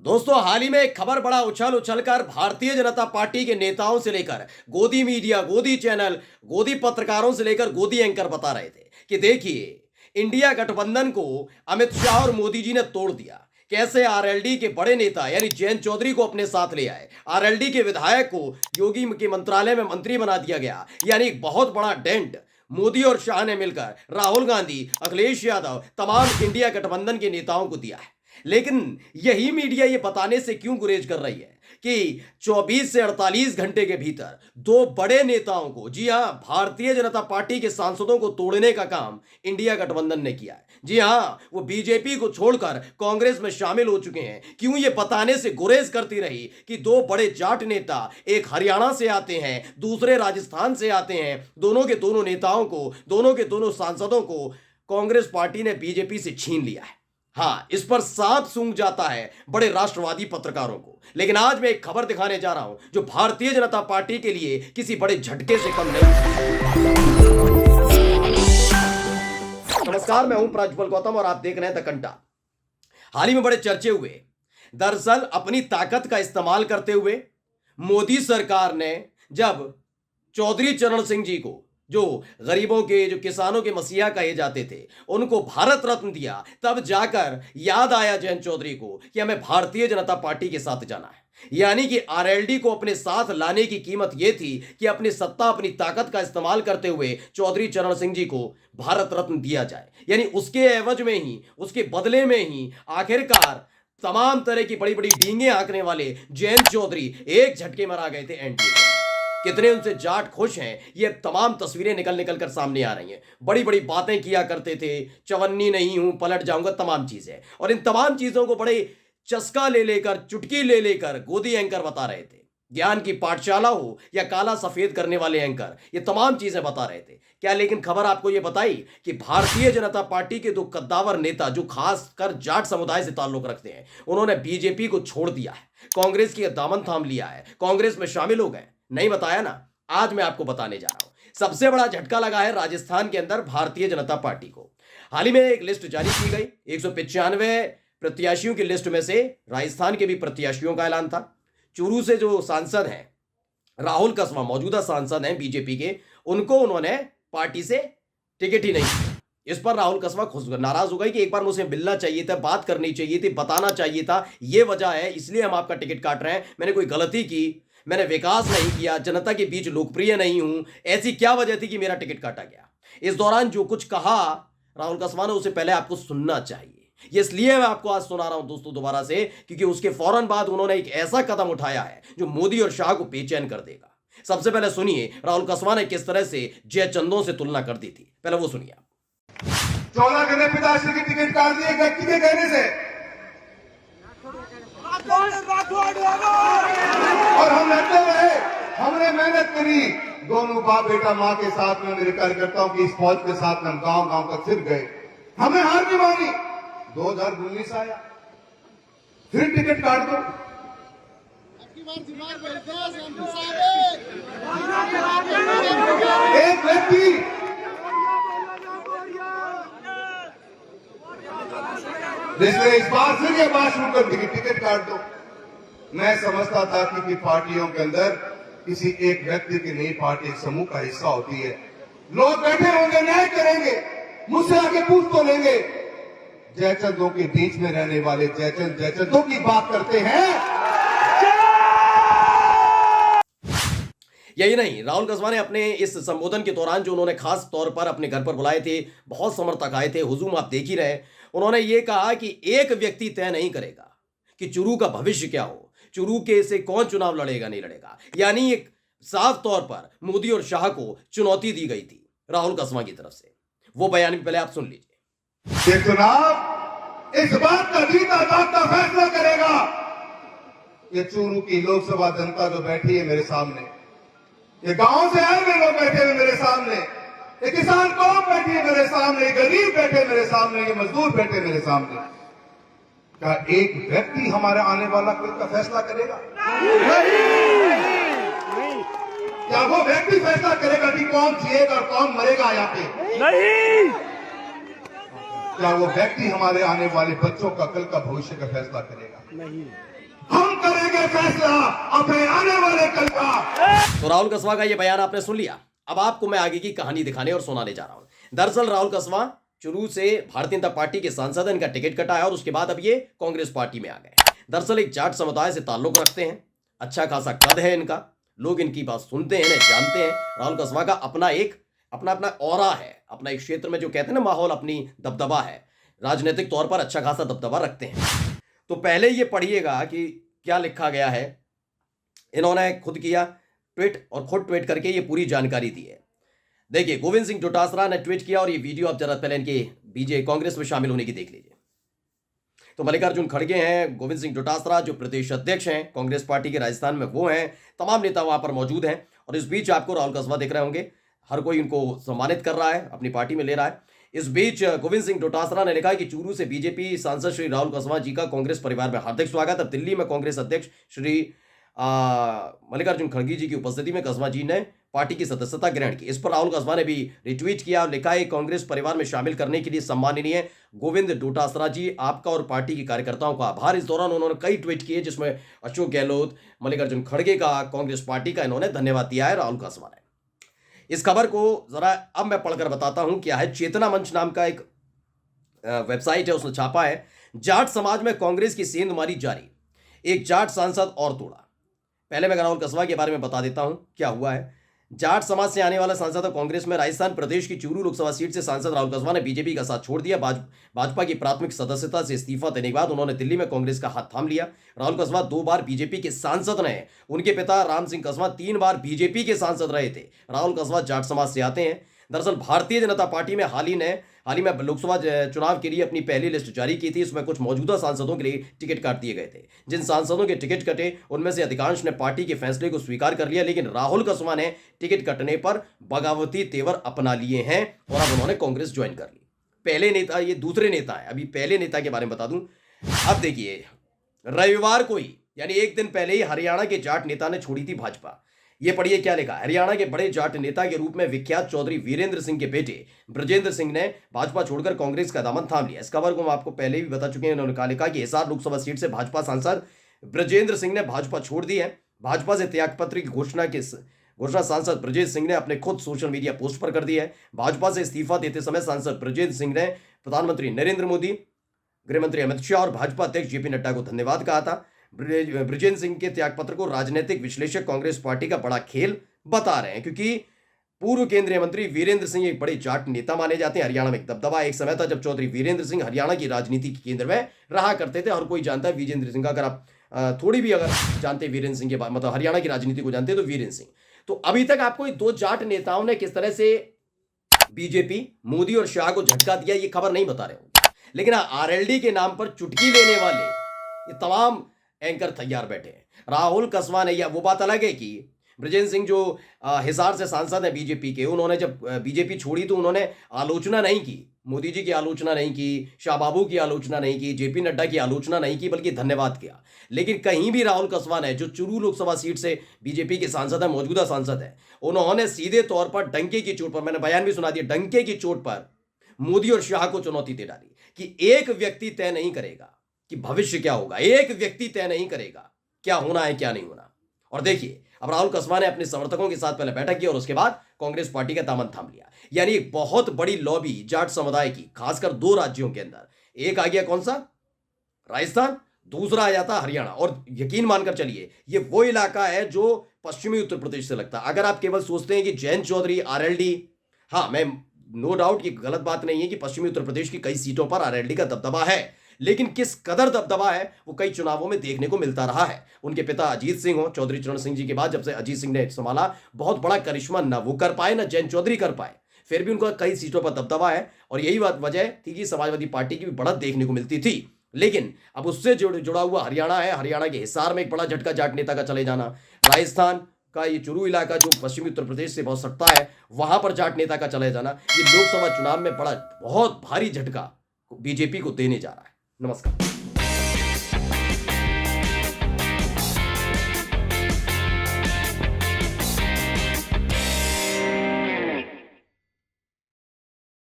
दोस्तों, हाल ही में एक खबर बड़ा उछल उछलकर भारतीय जनता पार्टी के नेताओं से लेकर गोदी मीडिया, गोदी चैनल, गोदी पत्रकारों से लेकर गोदी एंकर बता रहे थे कि देखिए, इंडिया गठबंधन को अमित शाह और मोदी जी ने तोड़ दिया। कैसे आरएलडी के बड़े नेता यानी जयंत चौधरी को अपने साथ ले आए, आरएलडी के विधायक को योगी के मंत्रालय में मंत्री बना दिया गया। यानी एक बहुत बड़ा डेंट मोदी और शाह ने मिलकर राहुल गांधी, अखिलेश यादव, तमाम इंडिया गठबंधन के नेताओं को दिया है। लेकिन यही मीडिया ये बताने से क्यों गुरेज कर रही है कि 24 से 48 घंटे के भीतर दो बड़े नेताओं को, जी हां, भारतीय जनता पार्टी के सांसदों को तोड़ने का काम इंडिया गठबंधन ने किया है। जी हां, वो बीजेपी को छोड़कर कांग्रेस में शामिल हो चुके हैं। क्यों ये बताने से गुरेज करती रही कि दो बड़े जाट नेता, एक हरियाणा से आते हैं, दूसरे राजस्थान से आते हैं, दोनों के दोनों नेताओं को, दोनों के दोनों सांसदों को कांग्रेस पार्टी ने बीजेपी से छीन लिया है। हाँ, इस पर सांप सूंघ जाता है बड़े राष्ट्रवादी पत्रकारों को। लेकिन आज मैं एक खबर दिखाने जा रहा हूं जो भारतीय जनता पार्टी के लिए किसी बड़े झटके से कम नहीं। नमस्कार, मैं हूं प्रज्वल गौतम और आप देख रहे हैं द कंटा। हाल ही में बड़े चर्चे हुए। दरअसल अपनी ताकत का इस्तेमाल करते हुए मोदी सरकार ने जब चौधरी चरण सिंह जी को, जो गरीबों के, जो किसानों के मसीहा कहे जाते थे, उनको भारत रत्न दिया, तब जाकर याद आया जयंत चौधरी को कि हमें भारतीय जनता पार्टी के साथ जाना है। यानी कि आरएलडी को अपने साथ लाने की कीमत यह थी कि अपनी सत्ता, अपनी ताकत का इस्तेमाल करते हुए चौधरी चरण सिंह जी को भारत रत्न दिया जाए। यानी उसके एवज में ही, उसके बदले में ही आखिरकार तमाम तरह की बड़ी बड़ी डींगे हाँकने वाले जयंत चौधरी एक झटके में आ गए थे एनडीए में। कितने उनसे जाट खुश हैं, ये तमाम तस्वीरें निकल निकल कर सामने आ रही हैं। बड़ी बड़ी बातें किया करते थे, चवन्नी नहीं हूं, पलट जाऊंगा, तमाम चीजें। और इन तमाम चीजों को बड़े चस्का ले लेकर, चुटकी ले लेकर गोदी एंकर बता रहे थे। ज्ञान की पाठशाला हो या काला सफेद करने वाले एंकर, ये तमाम चीजें बता रहे थे क्या। लेकिन खबर आपको ये बताई कि भारतीय जनता पार्टी के दो कद्दावर नेता, जो खासकर जाट समुदाय से ताल्लुक रखते हैं, उन्होंने बीजेपी को छोड़ दिया है, कांग्रेस की दामन थाम लिया है, कांग्रेस में शामिल हो गए। नहीं बताया ना, आज मैं आपको बताने जा रहा हूं। सबसे बड़ा झटका लगा है राजस्थान के अंदर भारतीय जनता पार्टी को। हाल ही में एक लिस्ट जारी की गई, 195 प्रत्याशियों की लिस्ट में से राजस्थान के भी प्रत्याशियों का ऐलान था। चूरू से जो सांसद हैं राहुल कसवा, मौजूदा सांसद हैं बीजेपी के, उनको उन्होंने पार्टी से टिकट ही नहीं दिया। इस पर राहुल कसवा खुश, नाराज हो गए कि एक बार मुझे मिलना चाहिए था, बात करनी चाहिए थी, बताना चाहिए था, ये वजह है, इसलिए हम आपका टिकट काट रहे हैं। मैंने कोई गलती की, मैंने विकास नहीं किया, जनता के बीच लोकप्रिय नहीं हूं, ऐसी क्या वजह थी कि मेरा टिकट काटा गया। इस दौरान जो कुछ कहा राहुल कसवा ने, उसे पहले आपको सुनना चाहिए। ये इसलिए मैं आपको आज सुना रहा हूं दोस्तों दोबारा से, क्योंकि उसके फौरन बाद उन्होंने एक ऐसा कदम उठाया है जो मोदी और शाह को बेचैन कर देगा। सबसे पहले सुनिए राहुल कसवा ने किस तरह से जयचंदों से तुलना कर दी थी, पहले वो सुनिए। 14 गने पिताश्री की टिकट काट दी एक व्यक्ति के कहने से, और हम लड़ते रहे, हमने मेहनत करी, दोनों बाप बेटा मां के साथ में, मेरे कार्यकर्ताओं की इस फौज के साथ में हम गांव गांव तक फिर गए, हमें हार नहीं मानी। 2019 आया, फिर टिकट काट दो। एक व्यक्ति जिसने इस बार फिर ये बात शुरू कर दी कि टिकट काट दो। मैं समझता था कि पार्टियों के अंदर किसी एक व्यक्ति की नहीं, पार्टी एक समूह का हिस्सा होती है। लोग बैठे होंगे, न्याय करेंगे, मुझसे आगे पूछ तो लेंगे। जयचंदों के बीच में रहने वाले जयचंदों की बात करते हैं। यही नहीं, राहुल कसवा ने अपने इस संबोधन के दौरान, जो उन्होंने खास तौर पर अपने घर पर बुलाए थे, बहुत समर्थक आए थे, हुजूम आप देख ही रहे, उन्होंने ये कहा कि एक व्यक्ति तय नहीं करेगा कि चुरू का भविष्य क्या हो, चुरू के से कौन चुनाव लड़ेगा नहीं लड़ेगा। यानी एक साफ तौर पर मोदी और शाह को चुनौती दी गई थी राहुल कसवा की तरफ से। वो बयान भी पहले आप सुन लीजिए। ये चुनाव इस बात का जीता जागता फैसला करेगा। ये चूरू की लोकसभा जनता जो बैठी है मेरे सामने, ये गांव से आए हुए लोग बैठे हुए मेरे सामने, ये किसान कौम बैठी है मेरे सामने, गरीब बैठे मेरे सामने, ये मजदूर बैठे मेरे सामने। क्या एक व्यक्ति हमारे आने वाला कल का फैसला करेगा? नहीं। क्या वो व्यक्ति फैसला करेगा कि कौन जिएगा और कौन मरेगा यहाँ पे? नहीं। क्या वो व्यक्ति हमारे आने वाले बच्चों का कल का भविष्य का फैसला करेगा? नहीं, हम करेंगे फैसला अपने आने वाले कल का। तो राहुल कसवा का यह बयान आपने सुन लिया। अब आपको मैं आगे की कहानी दिखाने और सुनाने जा रहा हूं। दरअसल राहुल कसवा शुरू से भारतीय जनता पार्टी के सांसद हैं, इनका टिकट कटा है और उसके बाद अब ये कांग्रेस पार्टी में आ गए। दरअसल एक जाट समुदाय से ताल्लुक रखते हैं, अच्छा खासा कद है इनका, लोग इनकी बात सुनते हैं, इन्हें जानते हैं। राहुल कसवा का अपना ऑरा है, अपना एक क्षेत्र में जो कहते हैं ना माहौल, अपनी दबदबा है, राजनीतिक तौर पर अच्छा खासा दबदबा रखते हैं। तो पहले ये पढ़िएगा कि क्या लिखा गया है। इन्होंने खुद किया ट्वीट और खुद ट्वीट करके ये पूरी जानकारी दी है। देखिए, गोविंद सिंह डोटासरा ने ट्वीट किया और ये वीडियो आप जरा पहले इनके कांग्रेस में शामिल होने की देख लीजिए। तो मल्लिकार्जुन खड़गे हैं, गोविंद सिंह डोटासरा जो प्रदेश अध्यक्ष हैं कांग्रेस पार्टी के राजस्थान में, वो हैं, तमाम नेता वहां पर मौजूद हैं। और इस बीच आपको राहुल कसवा देख रहे होंगे, हर कोई इनको सम्मानित कर रहा है, अपनी पार्टी में ले रहा है। इस बीच गोविंद सिंह डोटासरा ने लिखा है कि चूरू से बीजेपी सांसद श्री राहुल कसवा जी का कांग्रेस परिवार में हार्दिक स्वागत। अब दिल्ली में कांग्रेस अध्यक्ष श्री मल्लिकार्जुन खड़गे जी की उपस्थिति में कसवा जी ने पार्टी की सदस्यता ग्रहण की। इस पर राहुल कसवा ने भी रिट्वीट किया और लिखा है, कांग्रेस परिवार में शामिल करने के लिए सम्माननीय गोविंद डोटासरा जी, आपका और पार्टी के कार्यकर्ताओं का आभार। इस दौरान उन्होंने कई ट्वीट किए जिसमें अशोक गहलोत, मल्लिकार्जुन खड़गे का, कांग्रेस पार्टी का इन्होंने धन्यवाद दिया है राहुल कसवा ने। इस खबर को जरा अब मैं पढ़कर बताता हूं क्या है। चेतना मंच नाम का एक वेबसाइट है, उसने छापा है, जाट समाज में कांग्रेस की सेंधमारी जारी, एक जाट सांसद और तोड़ा। पहले मैं राहुल कसवा के बारे में बता देता हूं क्या हुआ है। जाट समाज से आने वाला सांसद और कांग्रेस में राजस्थान प्रदेश की चूरू लोकसभा सीट से सांसद राहुल कसवा ने बीजेपी का साथ छोड़ दिया। भाजपा की प्राथमिक सदस्यता से इस्तीफा देने के बाद उन्होंने दिल्ली में कांग्रेस का हाथ थाम लिया। राहुल कसवा 2 बार बीजेपी के सांसद रहे। उनके पिता राम सिंह कसवा 3 बार बीजेपी के सांसद रहे थे। राहुल कसवा जाट समाज से आते हैं। दरअसल भारतीय जनता पार्टी में हाल ही में लोकसभा चुनाव के लिए अपनी पहली लिस्ट जारी की थी। इसमें कुछ मौजूदा सांसदों के लिए टिकट काट दिए गए थे। जिन सांसदों के टिकट कटे उनमें से अधिकांश ने पार्टी के फैसले को स्वीकार कर लिया, लेकिन राहुल कसवा ने टिकट कटने पर बगावती तेवर अपना लिए हैं और अब उन्होंने कांग्रेस ज्वाइन कर ली। पहले नेता, ये दूसरे नेता है। अभी पहले नेता के बारे में बता दूं। अब देखिए, रविवार को ही यानी एक दिन पहले ही हरियाणा के जाट नेता ने छोड़ी थी भाजपा। ये पढ़िए क्या लिखा। हरियाणा के बड़े जाट नेता के रूप में विख्यात चौधरी वीरेंद्र सिंह के बेटे ब्रजेंद्र सिंह ने भाजपा छोड़कर कांग्रेस का दामन थाम लिया। इस खबर को हम आपको पहले भी बता चुके हैं। उन्होंने लिखा कि हिसार लोकसभा सीट से भाजपा सांसद ब्रजेंद्र सिंह ने भाजपा छोड़ दी है। भाजपा से त्यागपत्र की घोषणा सांसद ब्रजेंद्र सिंह ने अपने खुद सोशल मीडिया पोस्ट पर कर दी है। भाजपा से इस्तीफा देते समय सांसद ब्रजेंद्र सिंह ने प्रधानमंत्री नरेंद्र मोदी, गृहमंत्री अमित शाह और भाजपा अध्यक्ष जेपी नड्डा को धन्यवाद कहा था। ब्रजेंद्र सिंह के त्यागपत्र को राजनीतिक विश्लेषक कांग्रेस पार्टी का बड़ा खेल बता रहे हैं, क्योंकि पूर्व केंद्रीय मंत्री वीरेंद्र सिंह एक बड़े जाट नेता माने जाते हैं। हरियाणा में एक दबदबा एक समय था जब चौधरी वीरेंद्र सिंह हरियाणा की राजनीति के केंद्र में रहा करते थे। हर कोई जानता है वीरेंद्र सिंह का। अगर आप थोड़ी भी अगर जानते वीरेंद्र सिंह के बारे, मतलब हरियाणा की राजनीति को जानते हैं, तो वीरेंद्र सिंह। तो अभी तक आपको 2 जाट नेताओं ने किस तरह से बीजेपी, मोदी और शाह को झटका दिया, ये खबर नहीं बता रहे होंगे, लेकिन आरएलडी के नाम पर चुटकी लेने वाले ये तमाम एंकर तैयार बैठे हैं। राहुल कसवा ने, या वो बात अलग है कि ब्रजेंद्र सिंह जो हिसार से सांसद है बीजेपी के, उन्होंने जब बीजेपी छोड़ी तो उन्होंने आलोचना नहीं की, मोदी जी की आलोचना नहीं की, शाह बाबू की आलोचना नहीं की, जेपी नड्डा की आलोचना नहीं की, बल्कि धन्यवाद किया। लेकिन कहीं भी राहुल कसवा ने, जो चूरू लोकसभा सीट से बीजेपी के सांसद है, मौजूदा सांसद है, उन्होंने सीधे तौर पर डंके की चोट पर, मैंने बयान भी सुना दिया, डंके की चोट पर मोदी और शाह को चुनौती दे डाली कि एक व्यक्ति तय नहीं करेगा कि भविष्य क्या होगा, एक व्यक्ति तय नहीं करेगा क्या होना है क्या नहीं होना। और देखिए, अब राहुल कसवा ने अपने समर्थकों के साथ पहले बैठक की और उसके बाद कांग्रेस पार्टी का दामन थाम लिया। यानी एक बहुत बड़ी लॉबी जाट समुदाय की, खासकर 2 राज्यों के अंदर। एक आ गया कौन सा, राजस्थान, दूसरा आ जाता हरियाणा। और यकीन मानकर चलिए, ये वो इलाका है जो पश्चिमी उत्तर प्रदेश से लगता है। अगर आप केवल सोचते हैं कि जयंत चौधरी, आरएलडी, हाँ, मैं नो डाउट की गलत बात नहीं है कि पश्चिमी उत्तर प्रदेश की कई सीटों पर आरएलडी का दबदबा है, लेकिन किस कदर दबदबा है वो कई चुनावों में देखने को मिलता रहा है। उनके पिता अजीत सिंह हो, चौधरी चरण सिंह जी के बाद जब से अजीत सिंह ने संभाला, बहुत बड़ा करिश्मा ना वो कर पाए ना जयंत चौधरी कर पाए, फिर भी उनका कई सीटों पर दबदबा है। और यही बात वजह थी कि समाजवादी पार्टी की भी बढ़त देखने को मिलती थी। लेकिन अब उससे जुड़ा हुआ हरियाणा है। हरियाणा के हिसार में एक बड़ा झटका जाट नेता का चले जाना, राजस्थान का ये चूरू इलाका जो पश्चिमी उत्तर प्रदेश से बहुत सटता है, वहां पर जाट नेता का चले जाना, ये लोकसभा चुनाव में बहुत भारी झटका बीजेपी को देने जा रहा है। नमस्कार।